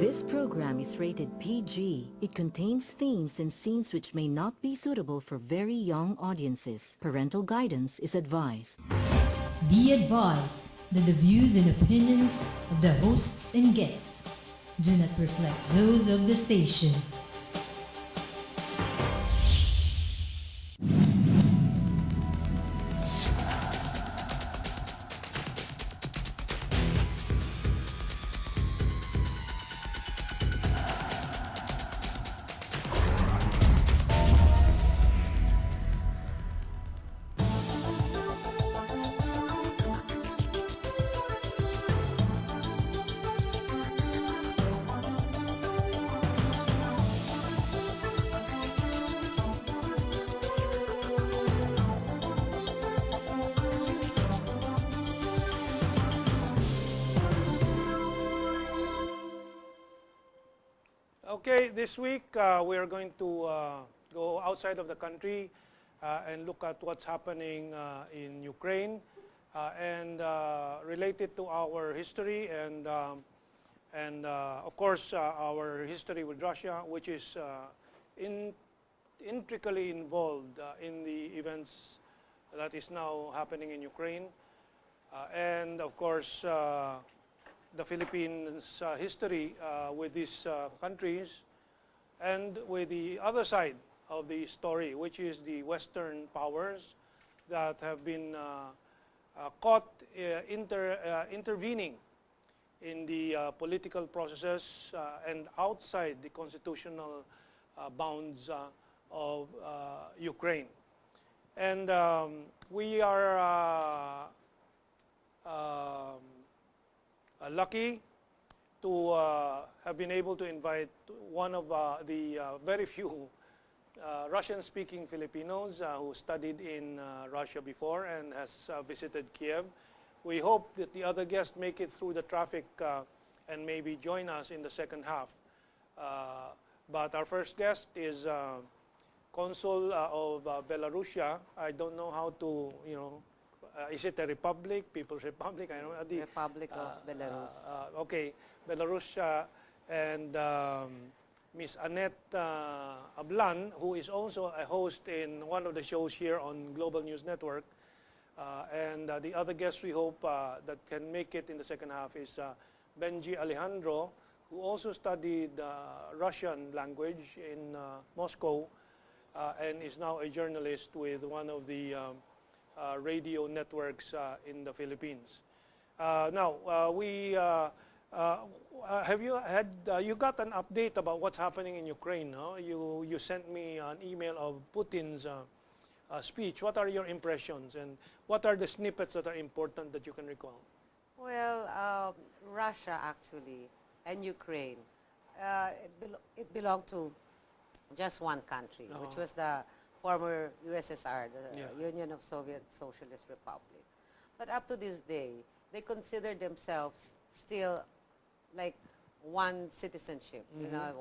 This program is rated PG. It contains themes and scenes which may not be suitable for very young audiences. Parental guidance is advised. Be advised that the views and opinions of the hosts and guests do not reflect those of the station. Okay, this week we are going to go outside of the country and look at what's happening in Ukraine and relate it to our history and of course our history with Russia, which is intricately involved in the events that is now happening in Ukraine, and of course the Philippines' history with these countries, and with the other side of the story, which is the Western powers that have been caught intervening in the political processes and outside the constitutional bounds of Ukraine. And we are lucky to have been able to invite one of the very few Russian-speaking Filipinos who studied in Russia before and has visited Kiev. We hope that the other guests make it through the traffic and maybe join us in the second half. But our first guest is Consul of Belarusia. I don't know how to, is it a republic, People's Republic? I don't know. Republic of Belarus. Okay, Belarus, and Miss Annette Ablan, who is also a host in one of the shows here on Global News Network. And the other guest we hope that can make it in the second half is Benji Alejandro, who also studied Russian language in Moscow and is now a journalist with one of the radio networks in the Philippines. Now, have you had, you got an update about what's happening in Ukraine, no? You sent me an email of Putin's speech. What are your impressions, and what are the snippets that are important that you can recall? Well, Russia actually and Ukraine, it belonged to just one country, which was the former USSR, the Union of Soviet Socialist Republic. But up to this day, they consider themselves still like one citizenship,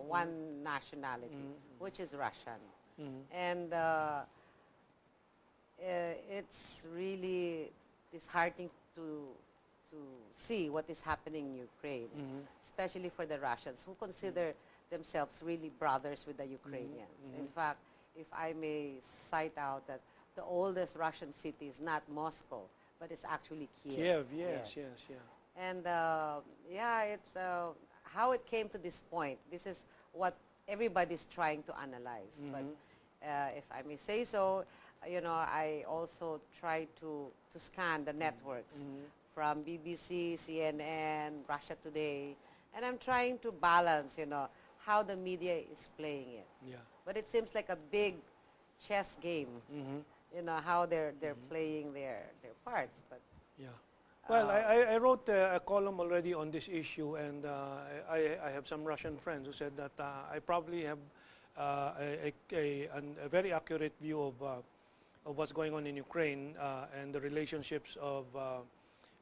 one nationality, which is Russian. And it's really disheartening to see what is happening in Ukraine, especially for the Russians, who consider themselves really brothers with the Ukrainians. In fact, if I may cite out that the oldest Russian city is not Moscow, but it's actually Kiev. Kiev, yes. And it's how it came to this point. This is what everybody's trying to analyze. But if I may say so, I also try to scan the networks from BBC, CNN, Russia Today, and I'm trying to balance, how the media is playing it. Yeah. But it seems like a big chess game, how they're playing their parts. But well, I wrote a column already on this issue, and I have some Russian friends who said that I probably have a very accurate view of what's going on in Ukraine and the relationships of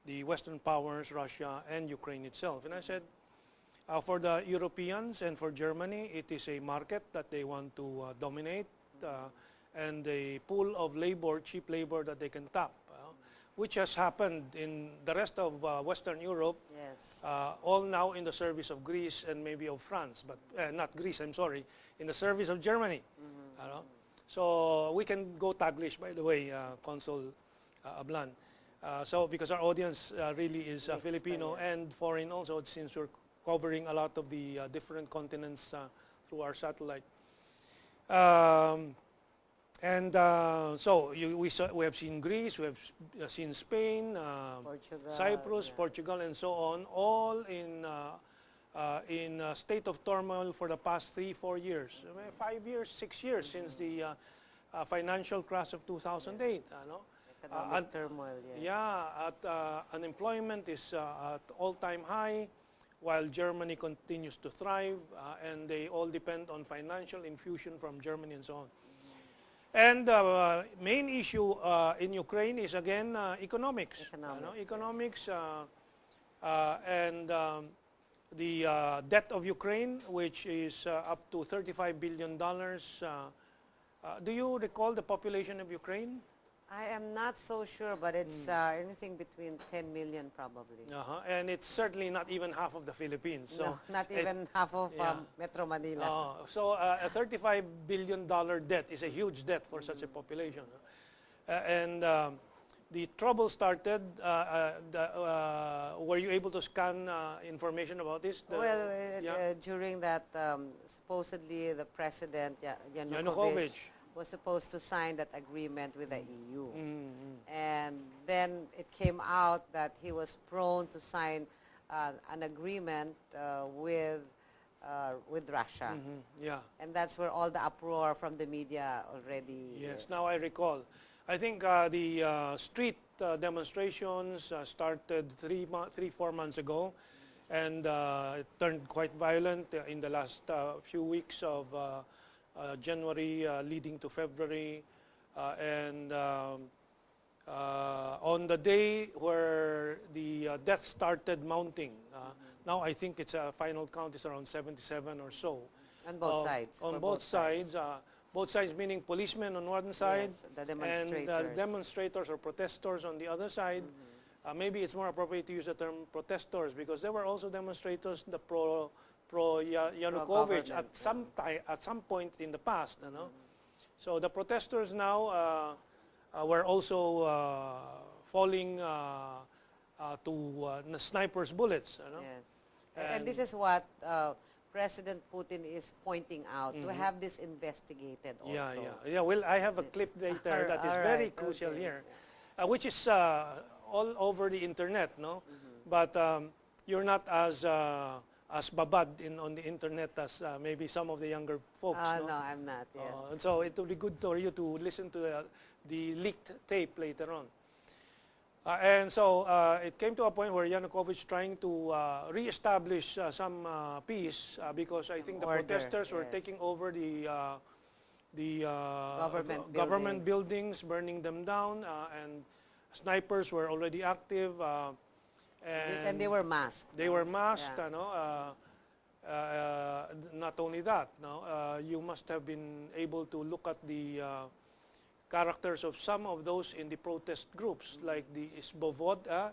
the Western powers, Russia, and Ukraine itself. And I said, for the Europeans and for Germany, it is a market that they want to dominate and a pool of labor, cheap labor that they can tap. which has happened in the rest of Western Europe, Yes. all now in the service of Greece and maybe of France, but not Greece, I'm sorry, in the service of Germany. Ano? So we can go Taglish, by the way, Consul Ablan. So because our audience really is Filipino yes. and foreign also, since we're covering a lot of the different continents through our satellite. So we have seen Greece, we have seen Spain, Portugal, Cyprus, yeah. Portugal, and so on, all in a state of turmoil for the past 3-4 years, 5 years, 6 years since the financial crash of 2008. Ano? Economic turmoil, yes. Unemployment is at all-time high, while Germany continues to thrive, and they all depend on financial infusion from Germany and so on. And the main issue in Ukraine is again economics. Economics, And the debt of Ukraine, which is up to $35 billion. Do you recall the population of Ukraine? I am not so sure, but it's anything between 10 million probably. And it's certainly not even half of the Philippines. So No, not even half of Metro Manila. So a $35 billion debt is a huge debt for such a population. And the trouble started, were you able to scan information about this? During that, supposedly the president, Yanukovych, Yanukovych was supposed to sign that agreement with the EU. And then it came out that he was prone to sign an agreement with Russia. And that's where all the uproar from the media already... Yes, now I recall. I think the street demonstrations started 3-4 months ago, and it turned quite violent in the last few weeks of January leading to February. On the day where the deaths started mounting, now I think it's a final count is around 77 or so. On both sides. On both sides. Both sides meaning policemen on one side, Yes, the demonstrators. and demonstrators or protesters on the other side. Maybe it's more appropriate to use the term protesters, because there were also demonstrators, the Yanukovych at some point in the past. You know? So the protesters now were also falling to snipers' bullets. You know? Yes. And this is what President Putin is pointing out, to have this investigated also. Yeah. Well, I have a clip later that is very crucial here, which is all over the internet, no? But you're not as babad on the internet as maybe some of the younger folks. No, I'm not. Yes. And so it will be good for you to listen to the leaked tape later on. And so it came to a point where Yanukovych trying to reestablish some peace because I think the protesters were taking over the government buildings, burning them down, and snipers were already active. And they were masked. They were masked. Not only that, you must have been able to look at the characters of some of those in the protest groups, like the Svoboda,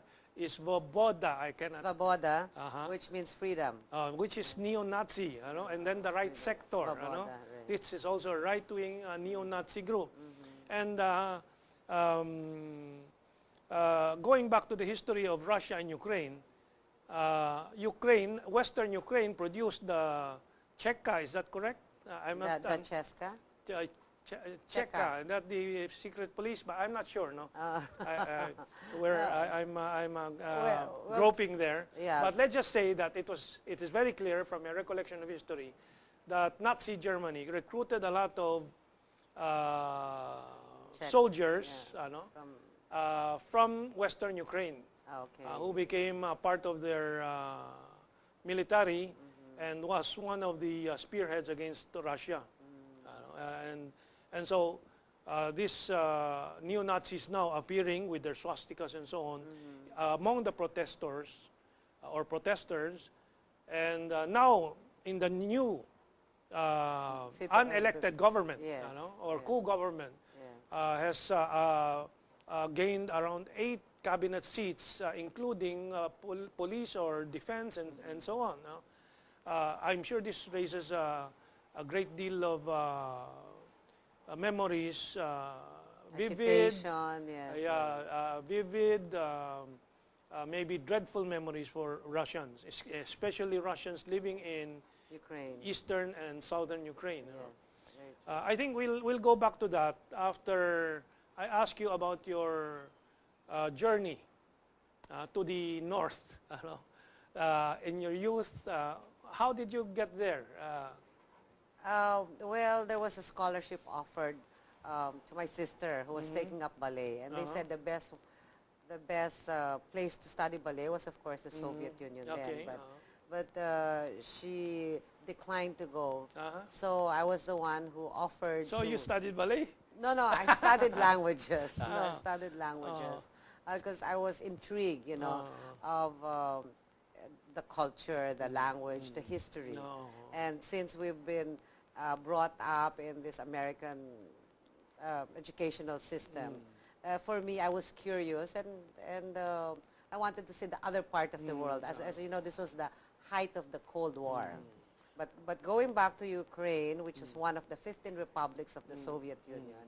which means freedom. Which is neo-Nazi, and then the right sector, Svoboda, This is also a right-wing neo-Nazi group. And going back to the history of Russia and Ukraine, Western Ukraine produced the Cheka, is that correct? The Cheska? Cheka, not the secret police, but I'm not sure, no. I'm groping there. Yeah. But let's just say that it is very clear from a recollection of history that Nazi Germany recruited a lot of soldiers, from Western Ukraine, who became part of their military and was one of the spearheads against Russia. And so these neo-Nazis now appearing with their swastikas and so on among the protesters or protesters, and now in the new unelected government, or coup government, has gained around 8 cabinet seats, including police or defense and so on. No? I'm sure this raises a great deal of memories, vivid, Agitation, yes. vivid, maybe dreadful memories for Russians, especially Russians living in Ukraine. eastern and southern Ukraine. Yes, very true. I think we'll go back to that after I ask you about your journey to the north. In your youth, how did you get there? Well, there was a scholarship offered to my sister who was taking up ballet, and they said the best place to study ballet was, of course, the Soviet Union Okay, then. But she declined to go, so I was the one who offered. So to, you studied ballet? No, I studied languages. I studied languages because I was intrigued, of the culture, the language, the history. And since we've been brought up in this American educational system, for me, I was curious and I wanted to see the other part of the world. As you know, this was the height of the Cold War. But going back to Ukraine, which is one of the 15 republics of the Soviet Union,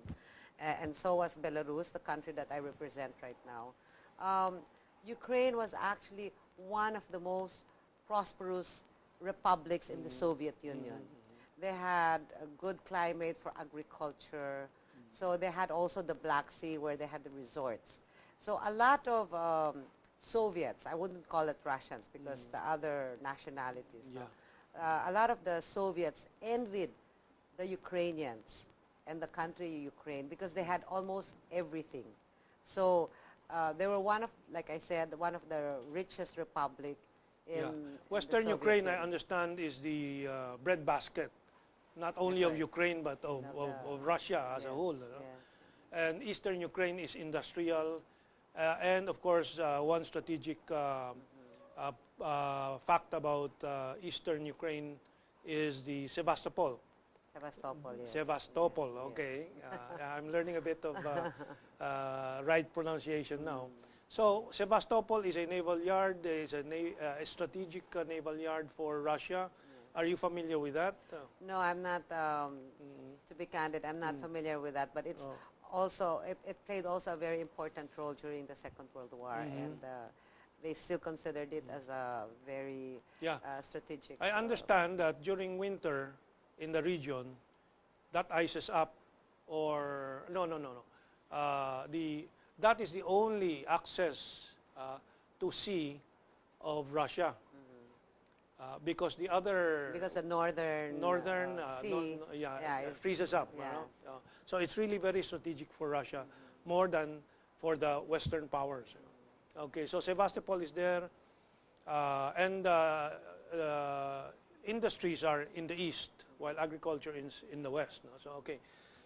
and so was Belarus, the country that I represent right now, Ukraine was actually one of the most prosperous republics in the Soviet Union. They had a good climate for agriculture. So they had also the Black Sea where they had the resorts. So a lot of Soviets, I wouldn't call it Russians because the other nationalities, a lot of the Soviets envied the Ukrainians and the country Ukraine because they had almost everything. So they were one of, like I said, one of the richest republic in Western the Soviet Ukraine, Union. I understand, is the breadbasket, not only That's of right. Ukraine but of Russia as a whole. And Eastern Ukraine is industrial, and of course, one strategic fact about Eastern Ukraine is the Sevastopol. Sevastopol, yes. Sevastopol, okay. I'm learning a bit of right pronunciation now. So Sevastopol is a naval yard, is a strategic naval yard for Russia. Are you familiar with that? No, I'm not, to be candid, I'm not familiar with that, but it's also, it played also a very important role during the Second World War, and they still considered it as a very strategic. I understand that during winter in the region, that ices up, or no. That is the only access to sea of Russia, because the other Because the northern sea it freezes up. So it's really very strategic for Russia, more than for the Western powers. Okay, so Sevastopol is there, and industries are in the east, while agriculture is in the west. So okay,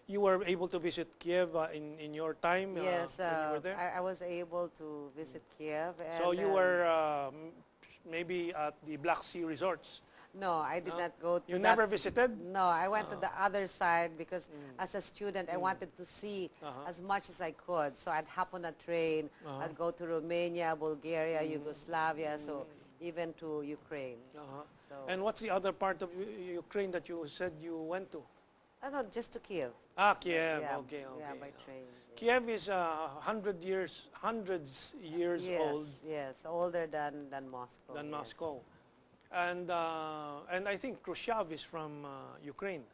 you were able to visit Kiev in your time. Yes, when you were there. I was able to visit Kiev. And, So you were maybe at the Black Sea resorts. No, I did not go to You that. never visited? No, I went to the other side because as a student, I wanted to see as much as I could. So I'd hop on a train. I'd go to Romania, Bulgaria, Yugoslavia, so even to Ukraine. So, And what's the other part of Ukraine that you said you went to? no, just to Kiev. Kiev. Yeah, Okay. Yeah, by train. Yeah. Kiev is hundreds years old Yes, older than Moscow. than yes. Moscow, and I think Khrushchev is from Ukraine.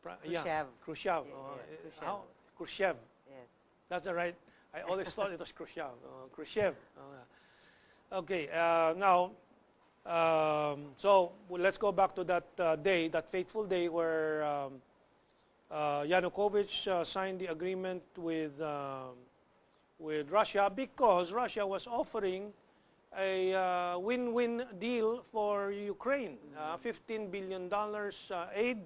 Khrushchev. Khrushchev. Khrushchev. How? Khrushchev. Yes. That's the right. I always thought it was Khrushchev. Khrushchev. Okay. Now, so let's go back to that day, that fateful day where Yanukovych signed the agreement with Russia, because Russia was offering a win-win deal for Ukraine, $15 billion aid,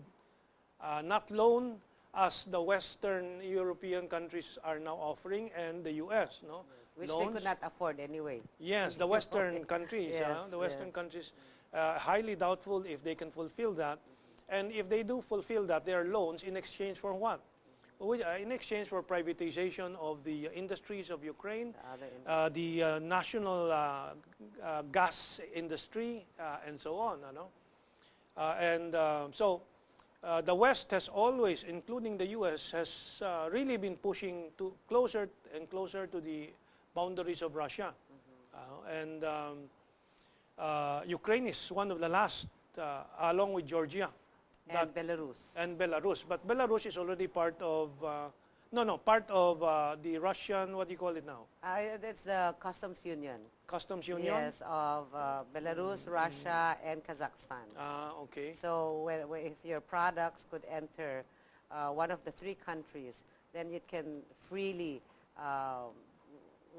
not loan, as the Western European countries are now offering, and the U.S. No, Which loans. they could not afford anyway. Yes, the Western countries, the Western countries, highly doubtful if they can fulfill that. And if they do fulfill that, their loans in exchange for what? in exchange for privatization of the industries of Ukraine, The other the national gas industry, and so on. So the West has always, including the U.S., has really been pushing to closer and closer to the boundaries of Russia. Ukraine is one of the last, along with Georgia. and Belarus. And Belarus. But Belarus is already part of, part of the Russian, what do you call it now? That's the customs union. Customs Union? Yes, of Belarus, Russia, and Kazakhstan. Okay. So if your products could enter one of the three countries, then it can freely,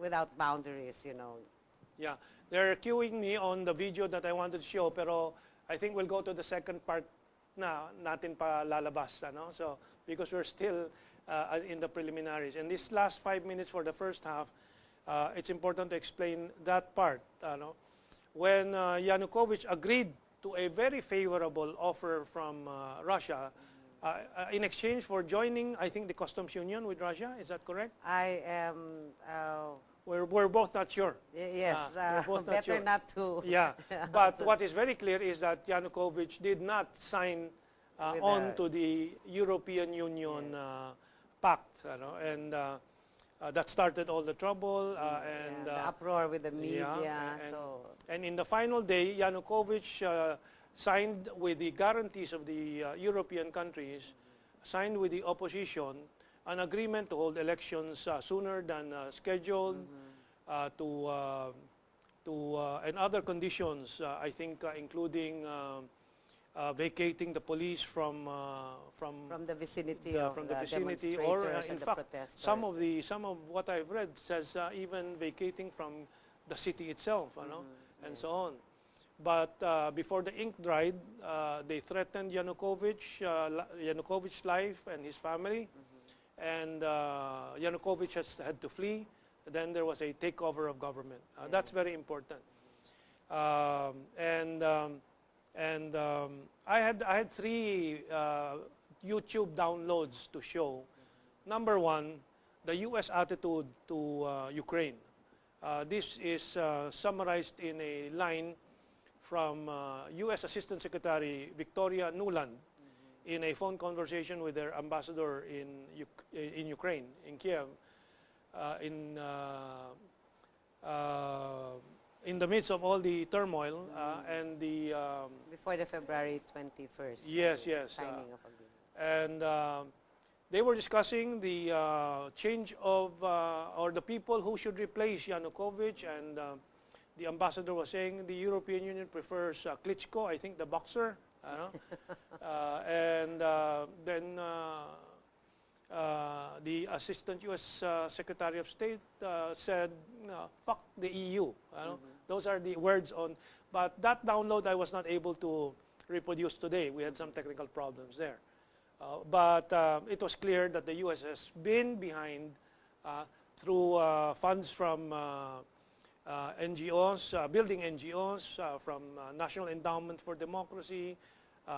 without boundaries, Yeah. They're queuing me on the video that I wanted to show, pero I think we'll go to the second part na natin pa lalabas. So, because we're still in the preliminaries. And this last 5 minutes for the first half, it's important to explain that part. When Yanukovych agreed to a very favorable offer from Russia, in exchange for joining, I think, the customs union with Russia, is that correct? I am... We're both not sure. Yes, we're both not better sure. not to. Yeah, but what is very clear is that Yanukovych did not sign on to the European Union pact, and that started all the trouble and the uproar with the media. And in the final day, Yanukovych signed with the guarantees of the European countries, signed with the opposition, an agreement to hold elections sooner than scheduled, and other conditions, I think, including vacating the police from the vicinity of from the the vicinity, demonstrators or and in the fact, protesters. some of what I've read says even vacating from the city itself, and so on. But before the ink dried, they threatened Yanukovych's life and his family. And Yanukovych had to flee. Then there was a takeover of government. That's very important. I had 3 YouTube downloads to show. Number one, the U.S. attitude to Ukraine. This is summarized in a line from U.S. Assistant Secretary Victoria Nuland in a phone conversation with their ambassador in Ukraine, in Kiev, in the midst of all the turmoil and the... before the February 21st. Yes. Signing of agreement. And they were discussing the change of, or the people who should replace Yanukovych, and the ambassador was saying the European Union prefers Klitschko, I think the boxer, and then the Assistant U.S. Secretary of State said, fuck the EU. Those are the words on, but that download I was not able to reproduce today. We had some technical problems there. But it was clear that the U.S. has been behind through funds from NGOs, building NGOs, from National Endowment for Democracy,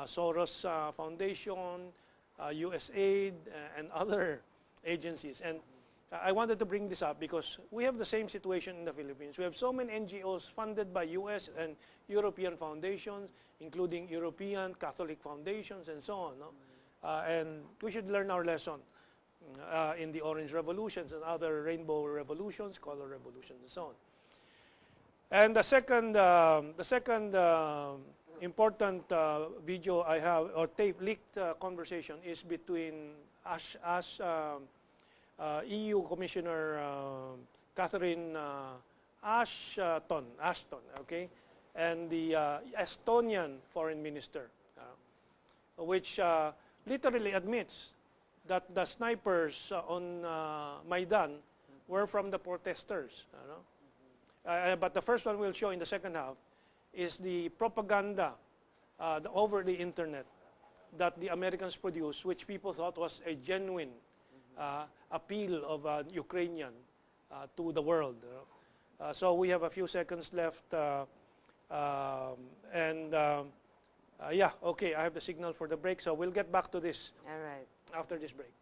Soros Foundation, USAID, and other agencies. And I wanted to bring this up because we have the same situation in the Philippines. We have so many NGOs funded by U.S. and European foundations, including European Catholic foundations and so on. And we should learn our lesson in the Orange Revolutions and other rainbow revolutions, color revolutions, and so on. And the second important video I have, or tape leaked conversation, is between EU Commissioner Catherine Ashton, okay, and the Estonian Foreign Minister, which literally admits that the snipers on Maidan were from the protesters. But the first one we'll show in the second half is the propaganda over the internet that the Americans produced, which people thought was a genuine appeal of Ukrainian to the world. So we have a few seconds left, yeah, okay, I have the signal for the break, so we'll get back to this All right. after this break.